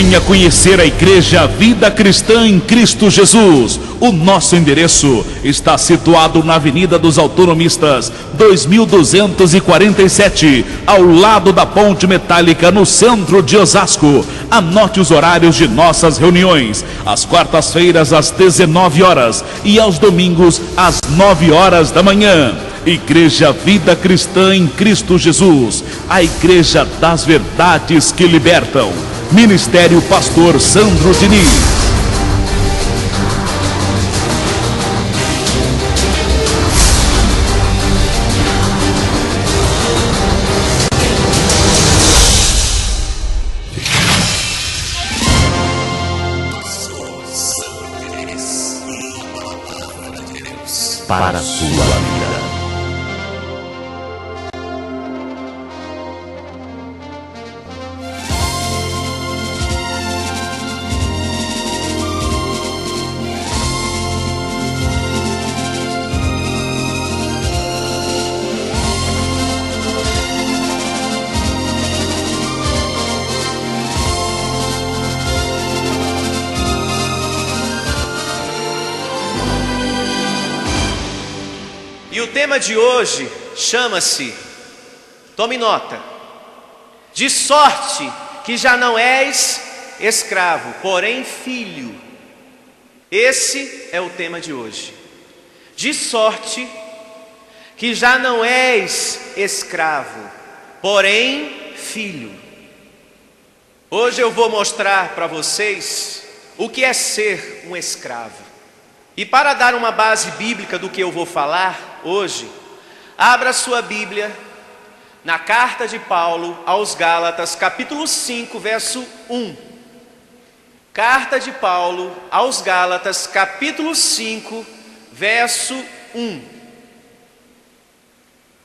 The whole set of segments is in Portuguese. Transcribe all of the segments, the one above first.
Venha conhecer a Igreja Vida Cristã em Cristo Jesus. O nosso endereço está situado na Avenida dos Autonomistas, 2247, ao lado da Ponte Metálica, no centro de Osasco. Anote os horários de nossas reuniões: às quartas-feiras às 19 horas e aos domingos às 9 horas da manhã. Igreja Vida Cristã em Cristo Jesus, a Igreja das Verdades que Libertam. Ministério Pastor Sandro Diniz. Para a sua vida. E o tema de hoje chama-se, tome nota, de sorte que já não és escravo, porém filho. Esse é o tema de hoje. De sorte que já não és escravo, porém filho. Hoje eu vou mostrar para vocês o que é ser um escravo. E para dar uma base bíblica do que eu vou falar hoje, abra sua Bíblia na carta de Paulo aos Gálatas, capítulo 5, verso 1. Carta de Paulo aos Gálatas, capítulo 5, verso 1.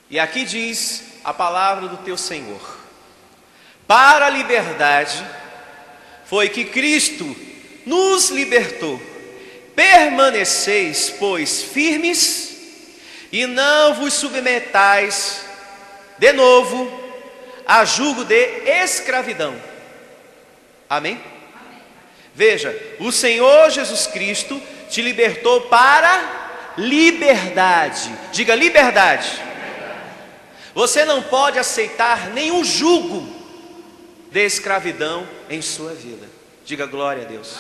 E aqui diz a palavra do teu Senhor: para a liberdade foi que Cristo nos libertou. Permaneceis, pois, firmes, e não vos submetais de novo a jugo de escravidão. Amém? Veja, o Senhor Jesus Cristo te libertou para liberdade. Diga liberdade. Você não pode aceitar nenhum jugo de escravidão em sua vida. Diga glória a Deus.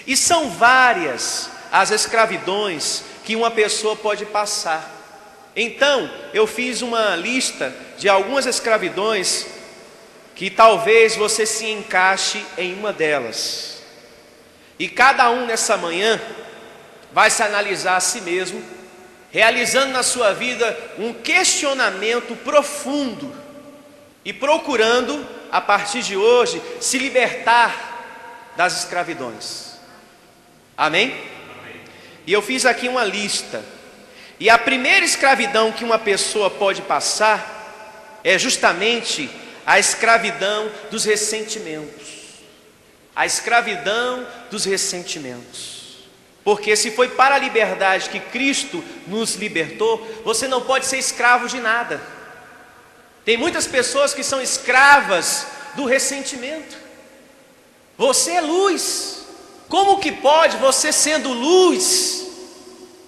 E são várias as escravidões que uma pessoa pode passar. Então, eu fiz uma lista de algumas escravidões que talvez você se encaixe em uma delas. E cada um nessa manhã vai se analisar a si mesmo, realizando na sua vida um questionamento profundo e procurando, a partir de hoje, se libertar das escravidões. Amém? E eu fiz aqui uma lista. E a primeira escravidão que uma pessoa pode passar é justamente a escravidão dos ressentimentos. A escravidão dos ressentimentos. Porque se foi para a liberdade que Cristo nos libertou, você não pode ser escravo de nada. Tem muitas pessoas que são escravas do ressentimento. Você é luz. Como que pode você, sendo luz,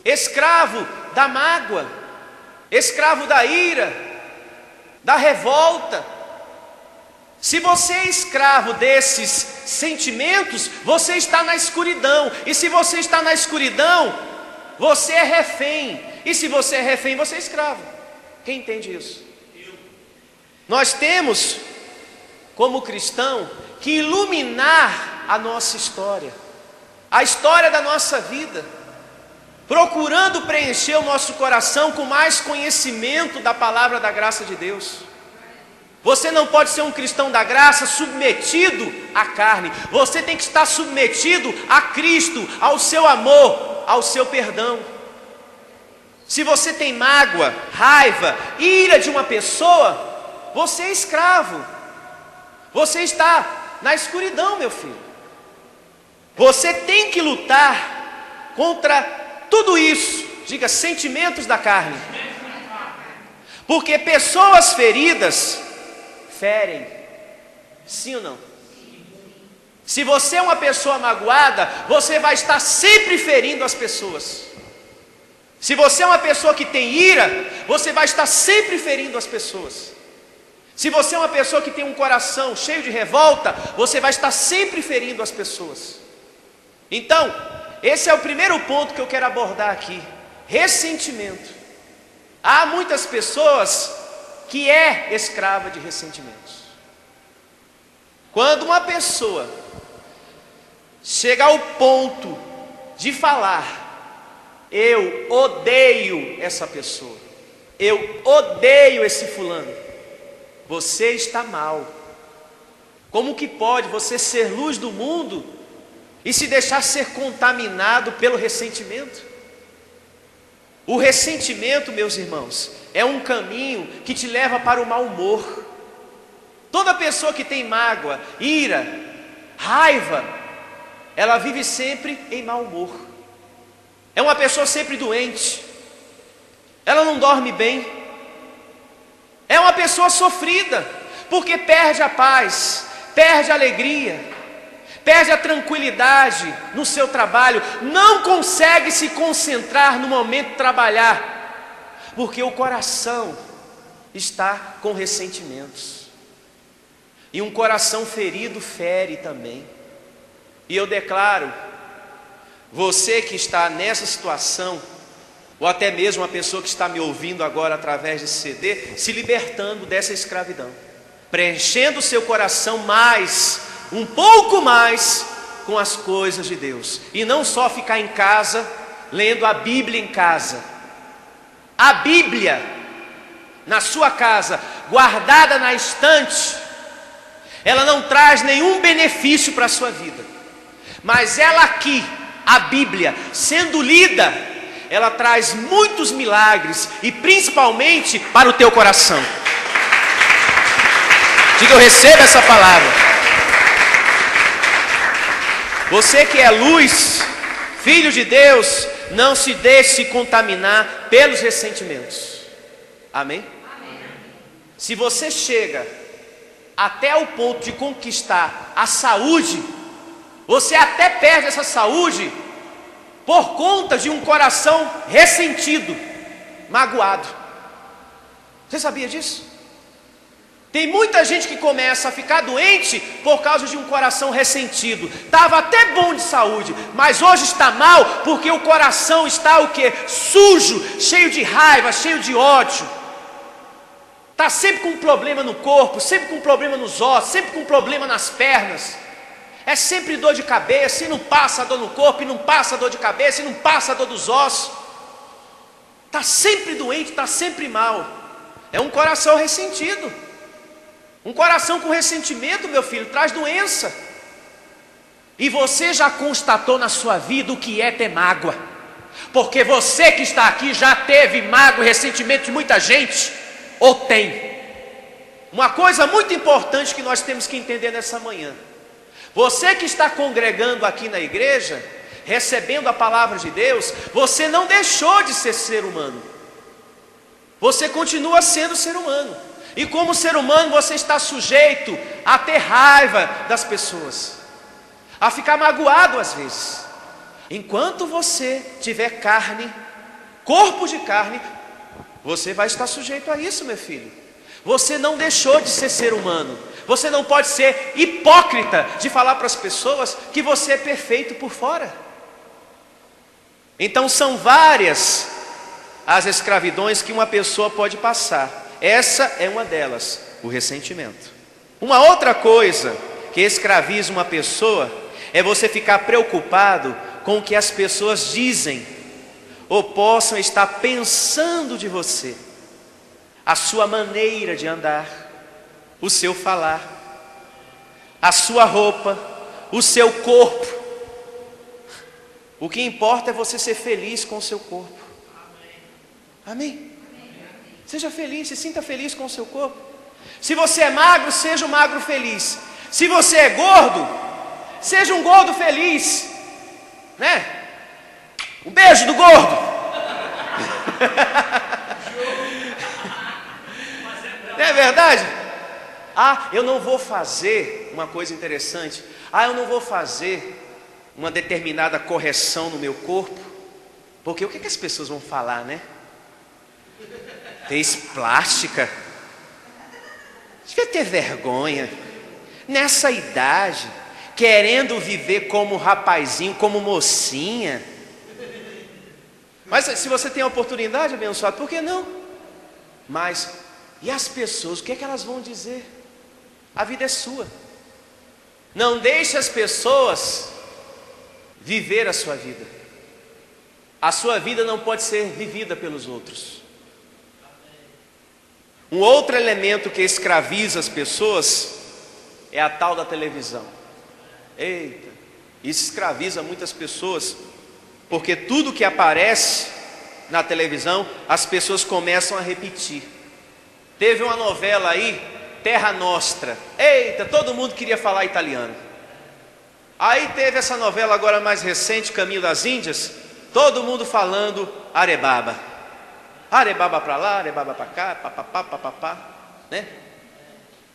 escravo da mágoa, escravo da ira, da revolta? Se você é escravo desses sentimentos, você está na escuridão. E se você está na escuridão, você é refém. E se você é refém, você é escravo. Quem entende isso? Nós temos, como cristão, que iluminar a nossa história, a história da nossa vida, procurando preencher o nosso coração com mais conhecimento da palavra da graça de Deus. Você não pode ser um cristão da graça submetido à carne. Você tem que estar submetido a Cristo, ao seu amor, ao seu perdão. Se você tem mágoa, raiva, ira de uma pessoa, você é escravo. Você está na escuridão, meu filho. Você tem que lutar contra tudo isso. Diga, sentimentos da carne. Porque pessoas feridas ferem. Sim ou não? Se você é uma pessoa magoada, você vai estar sempre ferindo as pessoas. Se você é uma pessoa que tem ira, você vai estar sempre ferindo as pessoas. Se você é uma pessoa que tem um coração cheio de revolta, você vai estar sempre ferindo as pessoas. Então, esse é o primeiro ponto que eu quero abordar aqui: ressentimento. Há muitas pessoas que é escrava de ressentimentos. Quando uma pessoa chega ao ponto de falar: eu odeio essa pessoa, eu odeio esse fulano, você está mal. Como que pode você ser luz do mundo e se deixar ser contaminado pelo ressentimento? O ressentimento, meus irmãos, é um caminho que te leva para o mau humor. Toda pessoa que tem mágoa, ira, raiva, ela vive sempre em mau humor. É uma pessoa sempre doente, ela não dorme bem, é uma pessoa sofrida, porque perde a paz, perde a alegria, perde a tranquilidade no seu trabalho, não consegue se concentrar no momento de trabalhar, porque o coração está com ressentimentos. E um coração ferido fere também. E eu declaro, você que está nessa situação, ou até mesmo uma pessoa que está me ouvindo agora através desse CD, se libertando dessa escravidão, preenchendo o seu coração mais, um pouco mais, com as coisas de Deus. E não só ficar em casa, lendo a Bíblia em casa. A Bíblia, na sua casa, guardada na estante, ela não traz nenhum benefício para a sua vida. Mas ela aqui, a Bíblia, sendo lida, ela traz muitos milagres, e principalmente para o teu coração. Diga: eu recebo essa palavra. Você que é luz, filho de Deus, não se deixe contaminar pelos ressentimentos. Amém? Amém. Se você chega até o ponto de conquistar a saúde, você até perde essa saúde por conta de um coração ressentido, magoado. Você sabia disso? Tem muita gente que começa a ficar doente por causa de um coração ressentido. Estava até bom de saúde, mas hoje está mal porque o coração está o quê? Sujo, cheio de raiva, cheio de ódio. Está sempre com um problema no corpo, sempre com um problema nos ossos, sempre com um problema nas pernas. É sempre dor de cabeça, e não passa a dor no corpo, e não passa a dor de cabeça, e não passa a dor dos ossos. Está sempre doente, está sempre mal. É um coração ressentido. Um coração com ressentimento, meu filho, traz doença. E você já constatou na sua vida o que é ter mágoa, porque você que está aqui já teve mágoa e ressentimento de muita gente, ou tem. Uma coisa muito importante que nós temos que entender nessa manhã: você que está congregando aqui na igreja, recebendo a palavra de Deus, você não deixou de ser ser humano. Você continua sendo ser humano. E como ser humano você está sujeito a ter raiva das pessoas, a ficar magoado às vezes. Enquanto você tiver carne, corpo de carne, você vai estar sujeito a isso, meu filho. Você não deixou de ser humano. Você não pode ser hipócrita de falar para as pessoas que você é perfeito por fora. Então são várias as escravidões que uma pessoa pode passar. Essa é uma delas, o ressentimento. Uma outra coisa que escraviza uma pessoa é você ficar preocupado com o que as pessoas dizem ou possam estar pensando de você. A sua maneira de andar, o seu falar, a sua roupa, o seu corpo. O que importa é você ser feliz com o seu corpo. Amém? Seja feliz, se sinta feliz com o seu corpo. Se você é magro, seja um magro feliz. Se você é gordo, seja um gordo feliz, né? Um beijo do gordo. Não é verdade? Ah, eu não vou fazer uma coisa interessante. eu não vou fazer uma determinada correção no meu corpo, porque o que as pessoas vão falar, né? Fez plástica. Devia ter vergonha. Nessa idade, querendo viver como rapazinho, como mocinha. Mas se você tem a oportunidade, abençoado, por que não? Mas, e as pessoas, o que elas vão dizer? A vida é sua. Não deixe as pessoas viver a sua vida. A sua vida não pode ser vivida pelos outros. Um outro elemento que escraviza as pessoas é a tal da televisão. Eita, isso escraviza muitas pessoas, porque tudo que aparece na televisão, as pessoas começam a repetir. Teve uma novela aí, Terra Nostra. Eita, todo mundo queria falar italiano. Aí teve essa novela agora mais recente, Caminho das Índias, todo mundo falando arebaba. Arebaba para lá, arebaba para cá, papapá, papapá, né?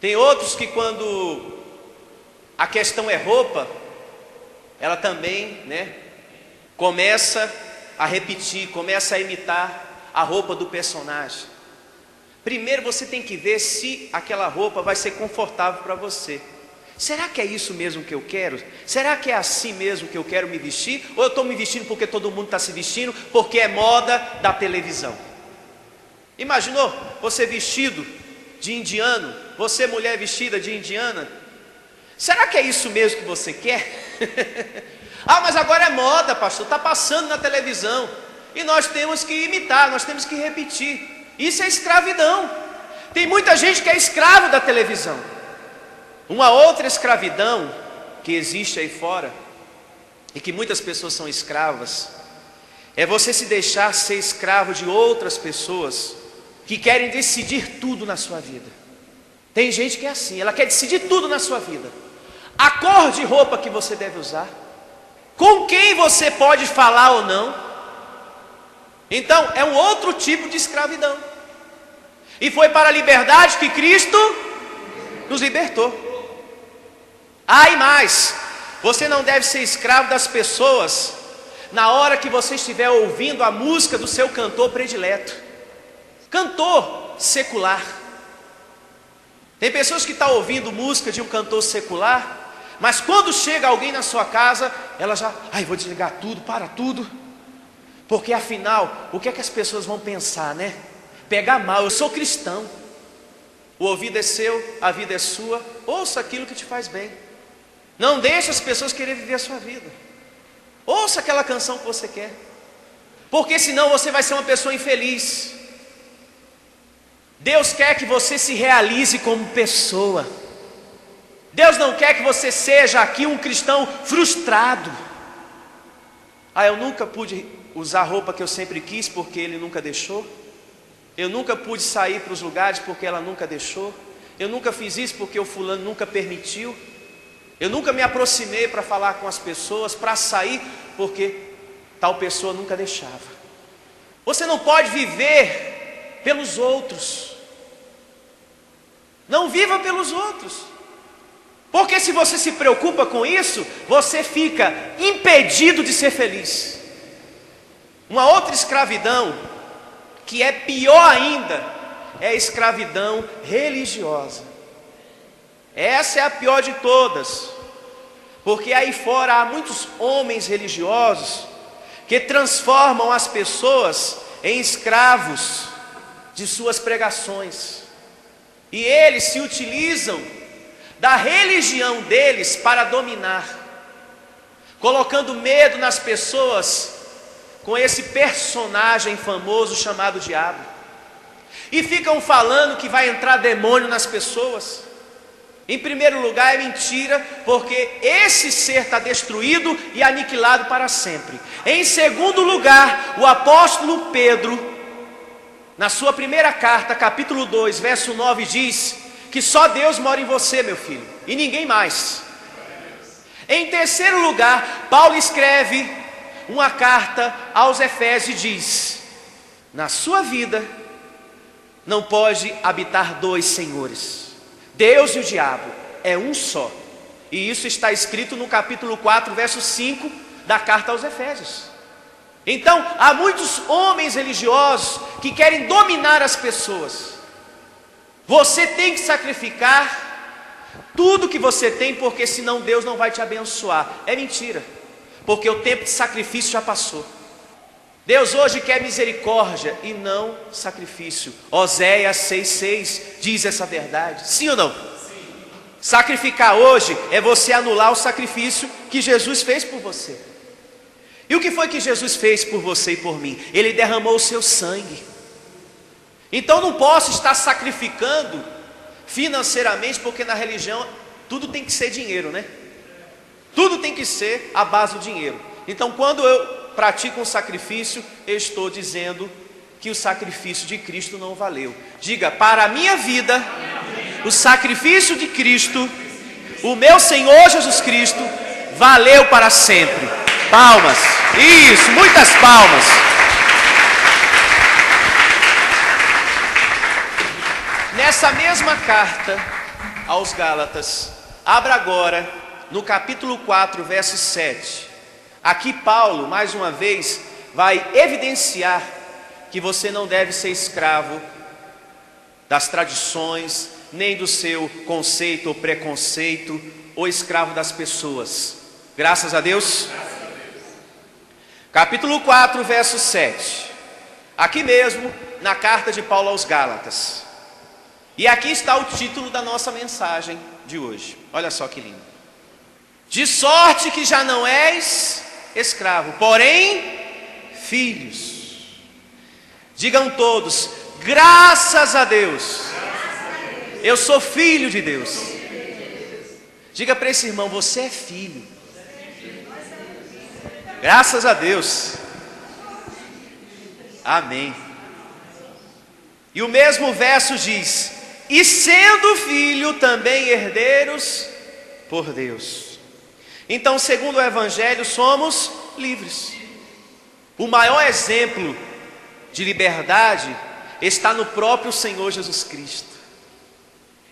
Tem outros que quando a questão é roupa, ela também, né, começa a repetir, começa a imitar a roupa do personagem. Primeiro você tem que ver se aquela roupa vai ser confortável para você. Será que é isso mesmo que eu quero? Será que é assim mesmo que eu quero me vestir? Ou eu estou me vestindo porque todo mundo está se vestindo, porque é moda da televisão? Imaginou você vestido de indiano, você mulher vestida de indiana? Será que é isso mesmo que você quer? Mas agora é moda, pastor, está passando na televisão. E nós temos que imitar, nós temos que repetir. Isso é escravidão. Tem muita gente que é escravo da televisão. Uma outra escravidão que existe aí fora, e que muitas pessoas são escravas, é você se deixar ser escravo de outras pessoas que querem decidir tudo na sua vida. Tem gente que é assim, ela quer decidir tudo na sua vida. A cor de roupa que você deve usar, com quem você pode falar ou não. Então é um outro tipo de escravidão. E foi para a liberdade que Cristo nos libertou. E mais, você não deve ser escravo das pessoas na hora que você estiver ouvindo a música do seu cantor predileto. Cantor secular. Tem pessoas que estão ouvindo música de um cantor secular, mas quando chega alguém na sua casa, ela já, vou desligar tudo, para tudo, porque afinal, o que é que as pessoas vão pensar, né? Pegar mal, eu sou cristão. O ouvido é seu, a vida é sua, ouça aquilo que te faz bem. Não deixe as pessoas querer viver a sua vida. Ouça aquela canção que você quer, porque senão você vai ser uma pessoa infeliz. Deus quer que você se realize como pessoa. Deus não quer que você seja aqui um cristão frustrado. Eu nunca pude usar a roupa que eu sempre quis porque ele nunca deixou. Eu nunca pude sair para os lugares porque ela nunca deixou. Eu nunca fiz isso porque o fulano nunca permitiu. Eu nunca me aproximei para falar com as pessoas, para sair, porque tal pessoa nunca deixava. Você não pode viver pelos outros. Não viva pelos outros. Porque se você se preocupa com isso, você fica impedido de ser feliz. Uma outra escravidão, que é pior ainda, é a escravidão religiosa. Essa é a pior de todas. Porque aí fora há muitos homens religiosos que transformam as pessoas em escravos de suas pregações. E eles se utilizam da religião deles para dominar, colocando medo nas pessoas com esse personagem famoso chamado diabo. E ficam falando que vai entrar demônio nas pessoas. Em primeiro lugar é mentira, porque esse ser está destruído e aniquilado para sempre. Em segundo lugar, o apóstolo Pedro, na sua primeira carta, capítulo 2, verso 9, diz que só Deus mora em você, meu filho, e ninguém mais. Em terceiro lugar, Paulo escreve uma carta aos Efésios e diz: na sua vida não pode habitar dois senhores. Deus e o diabo é um só. E isso está escrito no capítulo 4, verso 5 da carta aos Efésios. Então, há muitos homens religiosos que querem dominar as pessoas. Você tem que sacrificar tudo que você tem, porque senão Deus não vai te abençoar. É mentira, porque o tempo de sacrifício já passou. Deus hoje quer misericórdia e não sacrifício. Oséias 6,6 diz essa verdade. Sim ou não? Sim. Sacrificar hoje é você anular o sacrifício que Jesus fez por você. E o que foi que Jesus fez por você e por mim? Ele derramou o seu sangue. Então não posso estar sacrificando financeiramente, porque na religião tudo tem que ser dinheiro, né? Tudo tem que ser a base do dinheiro. Então quando eu pratico um sacrifício, eu estou dizendo que o sacrifício de Cristo não valeu. Diga, para a minha vida, o sacrifício de Cristo, o meu Senhor Jesus Cristo, valeu para sempre. Palmas, isso, muitas palmas. Nessa mesma carta aos Gálatas, abra agora no capítulo 4, verso 7. Aqui Paulo, mais uma vez, vai evidenciar que você não deve ser escravo das tradições, nem do seu conceito ou preconceito, ou escravo das pessoas. Graças a Deus. Capítulo 4, verso 7. Aqui mesmo, na carta de Paulo aos Gálatas. E aqui está o título da nossa mensagem de hoje. Olha só que lindo. De sorte que já não és escravo, porém filhos. Digam todos, graças a Deus. Eu sou filho de Deus. Diga para esse irmão, você é filho. Graças a Deus. Amém. E o mesmo verso diz: e sendo filho, também herdeiros por Deus. Então, segundo o Evangelho, somos livres. O maior exemplo de liberdade está no próprio Senhor Jesus Cristo.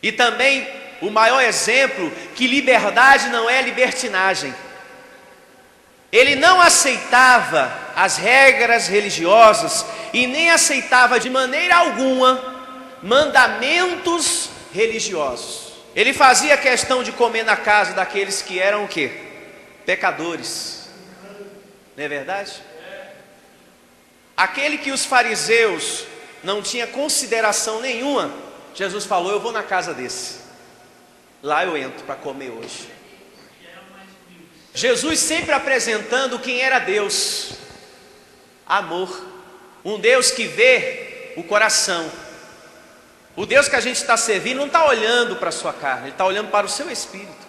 E também o maior exemplo que liberdade não é libertinagem. Ele não aceitava as regras religiosas e nem aceitava de maneira alguma mandamentos religiosos. Ele fazia questão de comer na casa daqueles que eram o quê? Pecadores. Não é verdade? Aquele que os fariseus não tinha consideração nenhuma, Jesus falou, eu vou na casa desse. Lá eu entro para comer hoje. Jesus sempre apresentando quem era Deus. Amor. Um Deus que vê o coração. O Deus que a gente está servindo não está olhando para a sua carne, Ele está olhando para o seu espírito.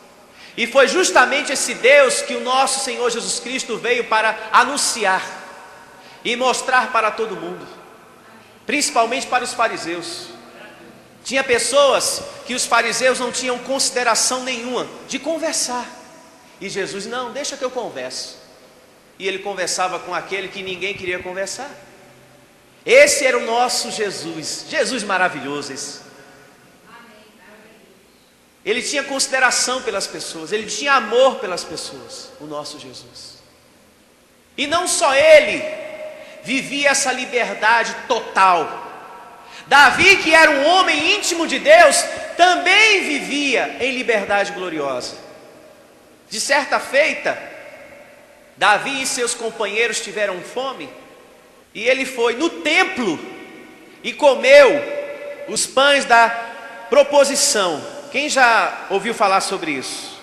E foi justamente esse Deus que o nosso Senhor Jesus Cristo veio para anunciar e mostrar para todo mundo, principalmente para os fariseus. Tinha pessoas que os fariseus não tinham consideração nenhuma de conversar. E Jesus, não, deixa que eu converso. E ele conversava com aquele que ninguém queria conversar. Esse era o nosso Jesus, Jesus maravilhoso esse. Ele tinha consideração pelas pessoas, ele tinha amor pelas pessoas, o nosso Jesus. E não só ele vivia essa liberdade total. Davi, que era um homem íntimo de Deus, também vivia em liberdade gloriosa. De certa feita, Davi e seus companheiros tiveram fome, e ele foi no templo e comeu os pães da proposição. Quem já ouviu falar sobre isso?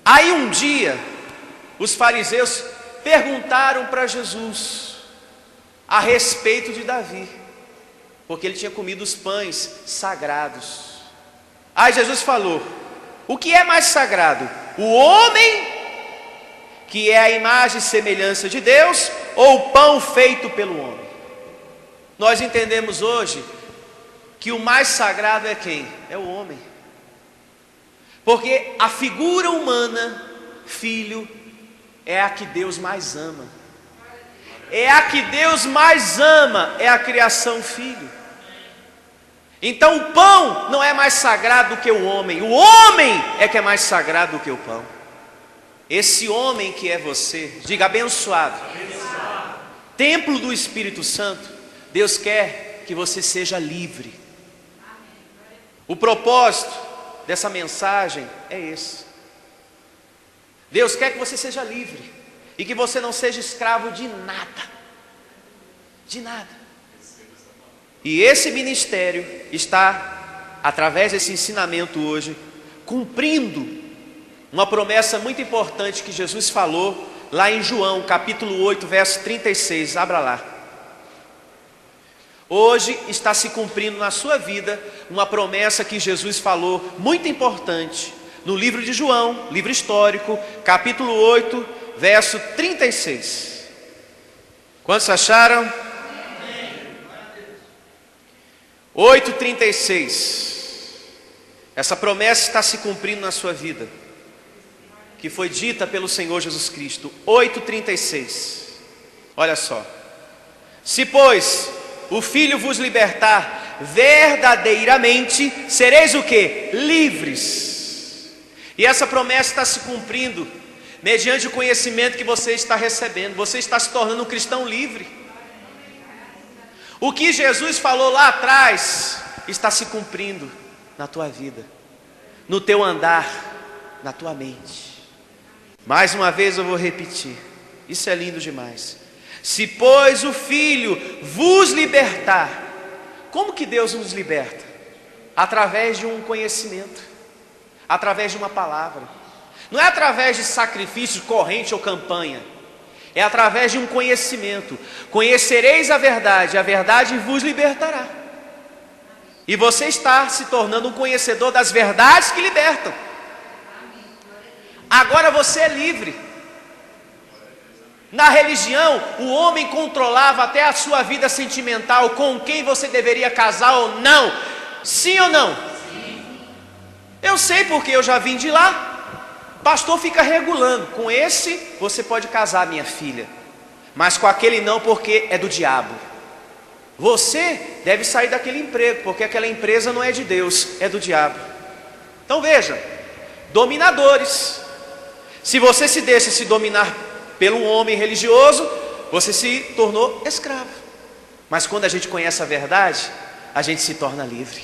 Aí um dia, os fariseus perguntaram para Jesus a respeito de Davi, porque ele tinha comido os pães sagrados. Aí Jesus falou, o que é mais sagrado? O homem, que é a imagem e semelhança de Deus, ou o pão feito pelo homem? Nós entendemos hoje que o mais sagrado é quem? É o homem. Porque a figura humana, filho, é a que Deus mais ama. É a que Deus mais ama, é a criação filho. Então o pão não é mais sagrado do que o homem é que é mais sagrado do que o pão. Esse homem que é você, diga abençoado, templo do Espírito Santo. Deus quer que você seja livre. O propósito dessa mensagem é esse. Deus quer que você seja livre e que você não seja escravo de nada. De nada. E esse ministério está, através desse ensinamento hoje, cumprindo uma promessa muito importante que Jesus falou lá em João, capítulo 8, verso 36. Abra lá. Hoje está se cumprindo na sua vida uma promessa que Jesus falou, muito importante, no livro de João, livro histórico, capítulo 8, verso 36. Quantos acharam? 8:36. Essa promessa está se cumprindo na sua vida, que foi dita pelo Senhor Jesus Cristo. 8:36. Olha só. Se pois o Filho vos libertar, verdadeiramente sereis o quê? Livres. E essa promessa está se cumprindo mediante o conhecimento que você está recebendo. Você está se tornando um cristão livre. O que Jesus falou lá atrás está se cumprindo na tua vida, no teu andar, na tua mente. Mais uma vez eu vou repetir, isso é lindo demais. Se pois o Filho vos libertar, como que Deus nos liberta? Através de um conhecimento, através de uma palavra. Não é através de sacrifício, corrente ou campanha. É através de um conhecimento. Conhecereis a verdade vos libertará. E você está se tornando um conhecedor das verdades que libertam. Agora você é livre. Na religião, o homem controlava até a sua vida sentimental, com quem você deveria casar ou não. Sim ou não? Sim. Eu sei porque eu já vim de lá. Pastor fica regulando, com esse você pode casar, minha filha, mas com aquele não, porque é do diabo. Você deve sair daquele emprego, porque aquela empresa não é de Deus, é do diabo. Então veja, dominadores. Se você se deixa se dominar pelo homem religioso, você se tornou escravo. Mas quando a gente conhece a verdade, a gente se torna livre.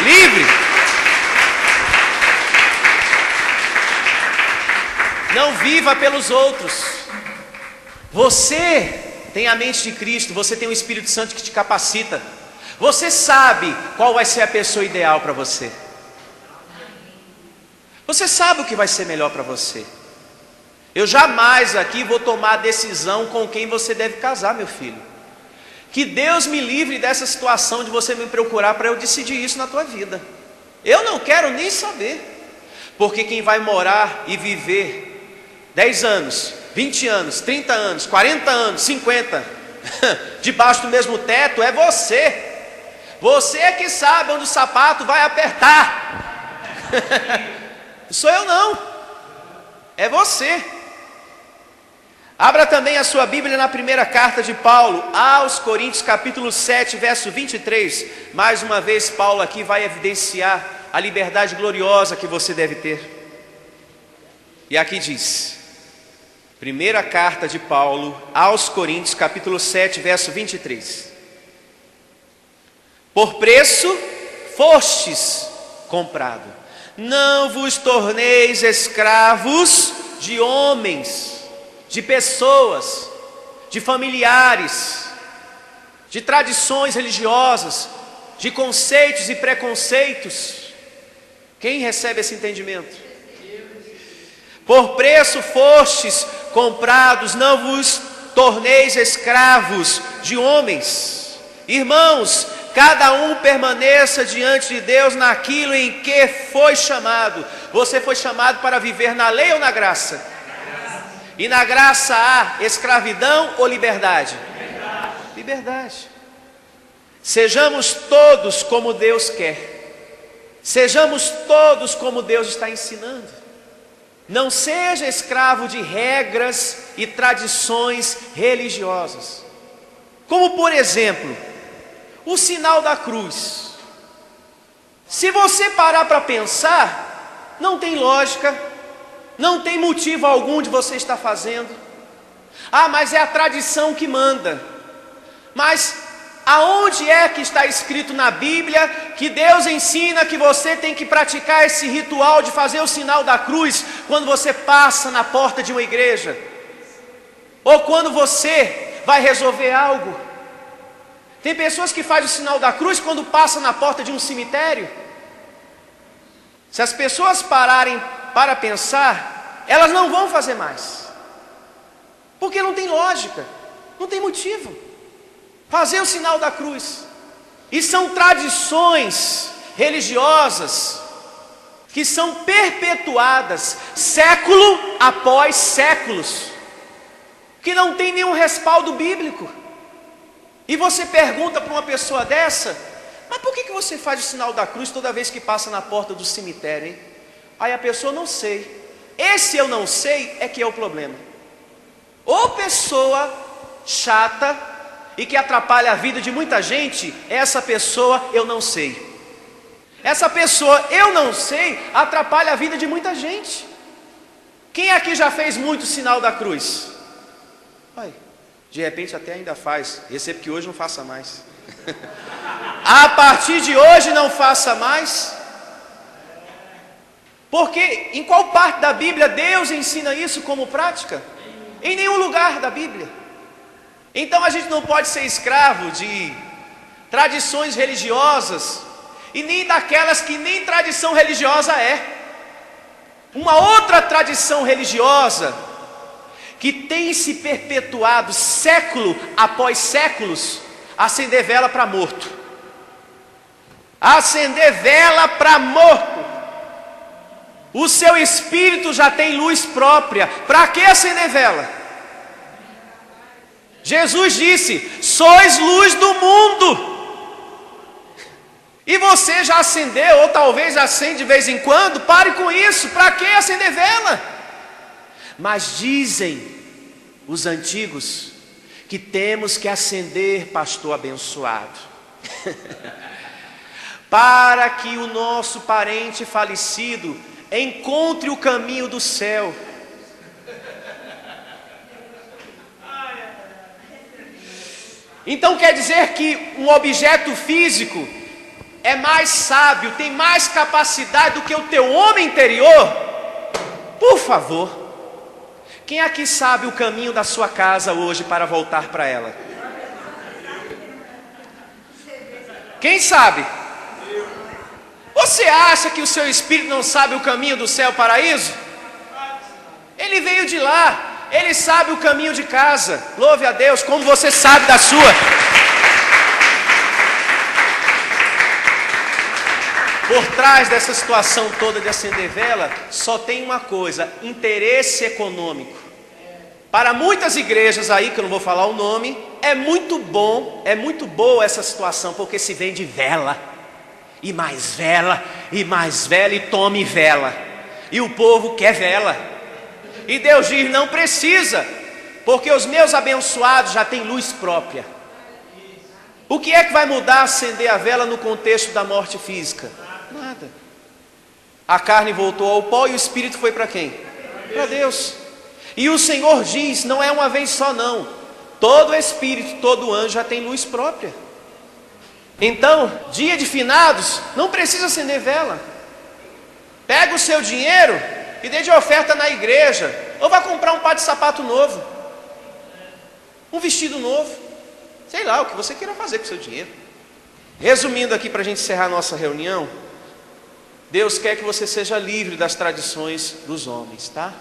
Livre. Não viva pelos outros. Você tem a mente de Cristo, você tem o Espírito Santo que te capacita. Você sabe qual vai ser a pessoa ideal para você. Você sabe o que vai ser melhor para você. Eu jamais aqui vou tomar a decisão com quem você deve casar, meu filho. Que Deus me livre dessa situação de você me procurar para eu decidir isso na tua vida. Eu não quero nem saber. Porque quem vai morar e viver 10 anos, 20 anos, 30 anos, 40 anos, 50, debaixo do mesmo teto, é você. Você é que sabe onde o sapato vai apertar. Sou eu não. É você. Abra também a sua Bíblia na primeira carta de Paulo aos Coríntios, capítulo 7, verso 23. Mais uma vez Paulo aqui vai evidenciar a liberdade gloriosa que você deve ter. E aqui diz, primeira carta de Paulo aos Coríntios, capítulo 7, verso 23. Por preço fostes comprado, não vos torneis escravos de homens, de pessoas, de familiares, de tradições religiosas, de conceitos e preconceitos. Quem recebe esse entendimento? Por preço fostes comprados, não vos torneis escravos de homens. Irmãos, cada um permaneça diante de Deus naquilo em que foi chamado. Você foi chamado para viver na lei ou na graça? E na graça há escravidão ou liberdade? Liberdade. Sejamos todos como Deus quer. Sejamos todos como Deus está ensinando. Não seja escravo de regras e tradições religiosas. Como por exemplo, O sinal da cruz. Se você parar para pensar, não tem lógica, não tem motivo algum de você estar fazendo. Ah, mas é a tradição que manda. Mas aonde é que está escrito na Bíblia que Deus ensina que você tem que praticar esse ritual de fazer o sinal da cruz quando você passa na porta de uma igreja? Ou quando você vai resolver algo? Tem pessoas que fazem o sinal da cruz quando passam na porta de um cemitério. Se as pessoas pararem para pensar, elas não vão fazer mais. Porque não tem lógica, não tem motivo. Fazer o sinal da cruz. E são tradições religiosas que são perpetuadas século após séculos, que não tem nenhum respaldo bíblico. E você pergunta para uma pessoa dessa: mas por que você faz o sinal da cruz toda vez que passa na porta do cemitério, hein? Aí a pessoa: não sei. Esse eu não sei é que é o problema. Ou pessoa chata e que atrapalha a vida de muita gente, essa pessoa eu não sei. Essa pessoa eu não sei atrapalha a vida de muita gente. Quem aqui já fez muito sinal da cruz? Ai, de repente até ainda faz, recebo que hoje não faça mais. A partir de hoje não faça mais. Porque em qual parte da Bíblia Deus ensina isso como prática? Em nenhum lugar da Bíblia. Então a gente não pode ser escravo de tradições religiosas, e nem daquelas que nem tradição religiosa é. Uma outra tradição religiosa que tem se perpetuado século após séculos: acender vela para morto. Acender vela para morto. O seu espírito já tem luz própria. Para que acender vela? Jesus disse: sois luz do mundo. E você já acendeu, ou talvez acende de vez em quando? Pare com isso. Para que acender vela? Mas dizem os antigos que temos que acender, pastor abençoado, para que o nosso parente falecido encontre o caminho do céu. Então quer dizer que um objeto físico é mais sábio, tem mais capacidade do que o teu homem interior? Por favor. Quem aqui sabe o caminho da sua casa hoje para voltar para ela? Quem sabe? Você acha que o seu espírito não sabe o caminho do céu paraíso? Ele veio de lá, ele sabe o caminho de casa. Louve a Deus, como você sabe da sua. Por trás dessa situação toda de acender vela, só tem uma coisa: interesse econômico. Para muitas igrejas aí, que eu não vou falar o nome, é muito boa essa situação, porque se vende vela, e mais vela, e mais vela, e tome vela. E o povo quer vela. E Deus diz: não precisa, porque os meus abençoados já têm luz própria. O que é que vai mudar acender a vela no contexto da morte física? Nada. A carne voltou ao pó e o espírito foi para quem? Para Deus. E o Senhor diz: não é uma vez só não. Todo espírito, todo anjo já tem luz própria. Então, dia de finados, não precisa acender vela. Pega o seu dinheiro e dê de oferta na igreja. Ou vai comprar um par de sapato novo, um vestido novo, sei lá, o que você queira fazer com o seu dinheiro. Resumindo aqui, para a gente encerrar a nossa reunião, Deus quer que você seja livre das tradições dos homens, tá?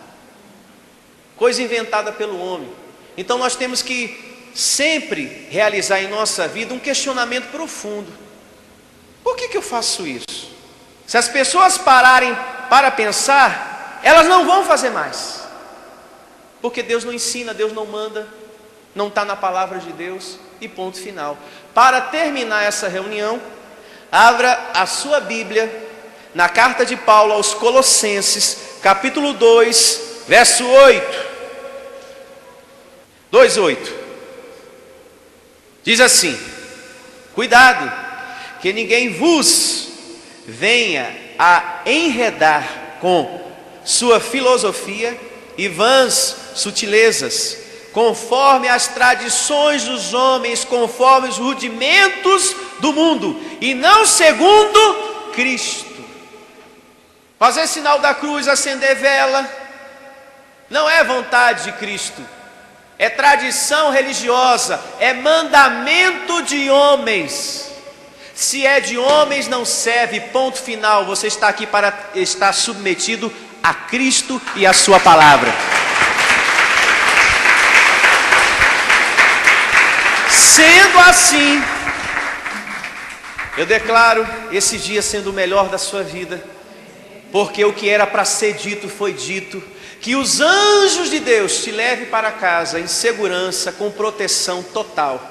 Coisa inventada pelo homem. Então nós temos que sempre realizar em nossa vida um questionamento profundo. Por que eu faço isso? Se as pessoas pararem para pensar, elas não vão fazer mais. Porque Deus não ensina, Deus não manda, não está na palavra de Deus, e ponto final. Para terminar essa reunião, abra a sua Bíblia na carta de Paulo aos Colossenses, capítulo 2, verso 8. 2:8. Diz assim: Cuidado, que ninguém vos venha a enredar com sua filosofia e vãs sutilezas, conforme as tradições dos homens, conforme os rudimentos do mundo, e não segundo Cristo. Fazer sinal da cruz, acender vela, não é vontade de Cristo, é tradição religiosa, é mandamento de homens. Se é de homens, não serve, ponto final. Você está aqui para estar submetido a Cristo e a sua palavra. Sendo assim, eu declaro esse dia sendo o melhor da sua vida, porque o que era para ser dito foi dito. Que os anjos de Deus te levem para casa em segurança, com proteção total.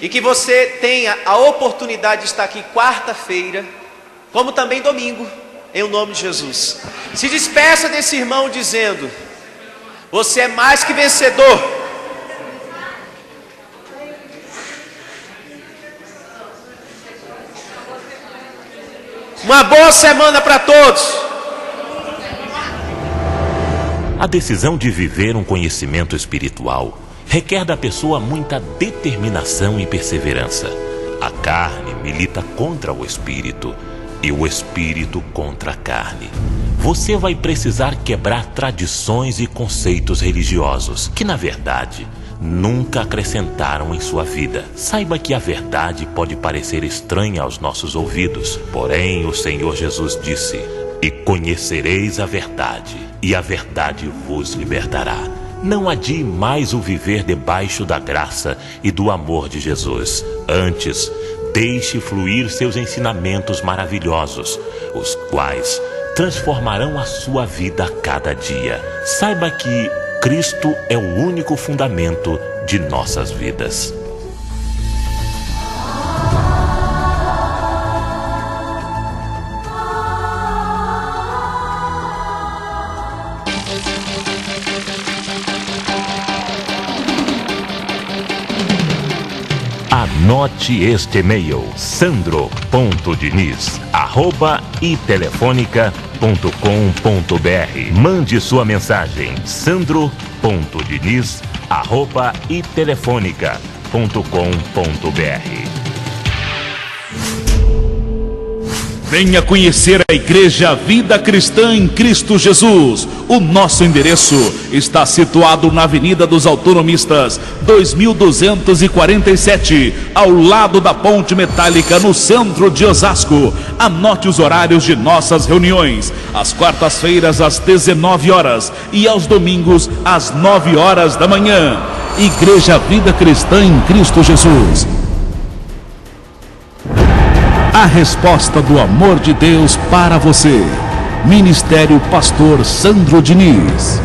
E que você tenha a oportunidade de estar aqui quarta-feira, como também domingo, em nome de Jesus. Se despeça desse irmão dizendo: você é mais que vencedor. Uma boa semana para todos. A decisão de viver um conhecimento espiritual requer da pessoa muita determinação e perseverança. A carne milita contra o espírito e o espírito contra a carne. Você vai precisar quebrar tradições e conceitos religiosos que, na verdade, nunca acrescentaram em sua vida. Saiba que a verdade pode parecer estranha aos nossos ouvidos, porém o Senhor Jesus disse: e conhecereis a verdade, e a verdade vos libertará. Não adie mais o viver debaixo da graça e do amor de Jesus. Antes, deixe fluir seus ensinamentos maravilhosos, os quais transformarão a sua vida a cada dia. Saiba que Cristo é o único fundamento de nossas vidas. Anote este e-mail: sandro.diniz@itelefonica.com.br. Mande sua mensagem: sandro.diniz@itelefonica.com.br. Venha conhecer a Igreja Vida Cristã em Cristo Jesus. O nosso endereço está situado na Avenida dos Autonomistas, 2247, ao lado da Ponte Metálica, no centro de Osasco. Anote os horários de nossas reuniões: às quartas-feiras às 19 horas e aos domingos às 9 horas da manhã. Igreja Vida Cristã em Cristo Jesus. A resposta do amor de Deus para você. Ministério Pastor Sandro Diniz.